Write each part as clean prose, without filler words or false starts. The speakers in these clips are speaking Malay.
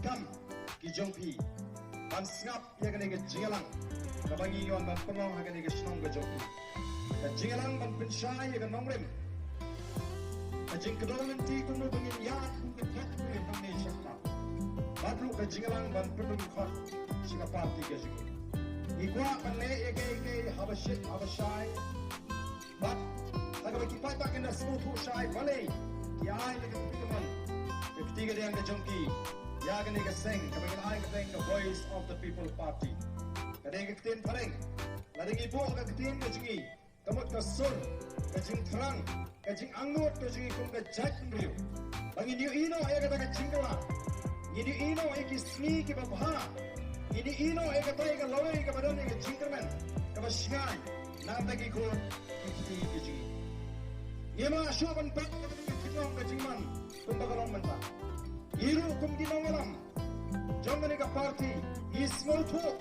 kam ki jongpi ban snap ya gane ga jingalang ka bangi yon ban pangong ha gane ga shnong ga jongpi ka jingalang ban penshai ya ga nongrem ka jing kedolmen ti kuno bangin ya ku ka tat ku ya bangin shakma badru ka jingalang ban pedum khot singa party ga jingi ikwa banne eke habashai but aga baki pai tak kena smooth ho shai vale ki ai le ka pitaman ke ketiga dia ga jongki ya gane ga sing ka bagi ai ga the voice of the people party ka de ga keten pareng la de ibu ga keten ga jingi kamot ka sur ka jing thrang ka jing angot ka jingi kum ka jat mriu bangi new ino ay ga ta jingla ni ino ay ki sni ki babha ini ino ay ga tay ga laway ga badan ga jingkerman ka basngai na bagi ko ki jingi Yema asyoban pek kitong kajingman kung bagalong man ba. Iru kung ginangalam. Jong ka party ismo to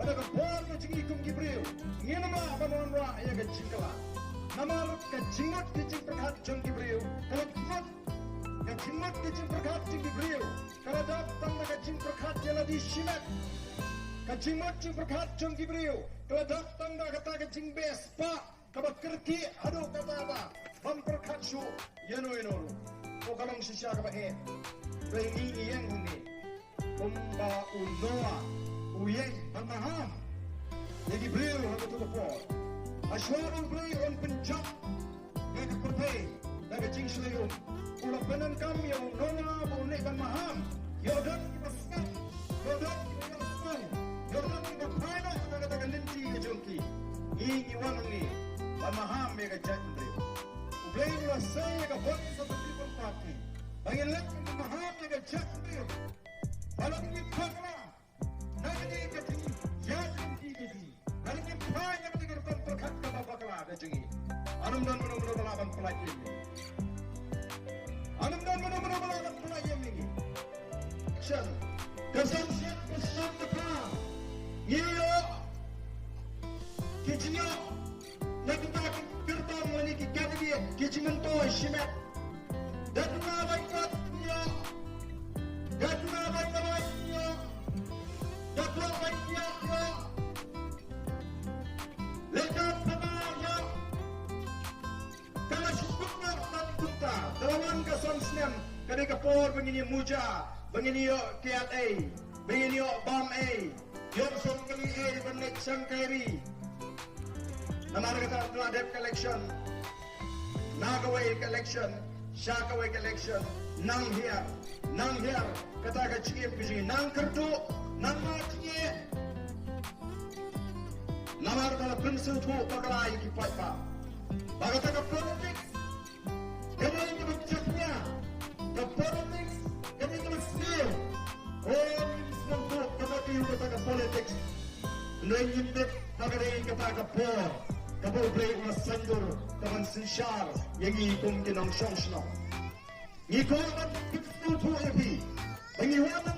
pada ka bor kajingi kung gibriu. Ngenama banon ra ay kajingkala. Namarot kajingot kajing perkat jong gibriu. Kalot kajingot kajing perkat jong gibriu. Kaladap tang na kajing perkat jela di shimet. Kajingot jong perkat jong gibriu. Kaladap tang na kata kajing bespa. Kabat kerki aduh kata apa bumper kacu yano o kalong sisya ka ba bringi iyang huni kumba unoa uyeng pamaham jadi beliau haga to the floor aswarong beliau on penjak naga perpay naga jingslayong ulang penan kami yung nona bunik kan maham yodan kipaskan yodan kipaskan yodan kipaskan naga taga linti ka jongki iiwan ni pamaham mega jatri ublay mula saya ka voice of the people party bangilan pamaham mega jatri balang ni pagla nagani ka tingi jatri digidi balang ni pagla tinggal perkat ka babakla ka jingi anum dan muna balaban pelajin anum dan muna balaban pelajin ini syan kasam siap kasam tepa iyo kijiyo Nakita gerbang meniki kaki kijiman to shimet. Datna baikot niya. Datna baikot niya. Datna baikot niya. Lekat pamaya. Kalau syukurnya tanpa dalam kesan senam kali kapor begini muja, begini yo kiat A, begini yo bam A, Johnson kali A benek sangkari. Namara kata Nadep collection, Nagaway collection, Shakaway collection, Nang here, kata ka chie piji, Nang kertu, Nang machie. Namara kata pencil tu pakalai ki paipa. Bagata ka politics, kena ini bercaknya, ka politics, kena ini bersil. Oh, ini semua tu kata dia kata ka politics, nengindek nagari kata ka por. Kabul play ulas sandur kaman sinsyar yang ikong tinang syong-syong. Ngikong at kitsutu epi, pangiwanang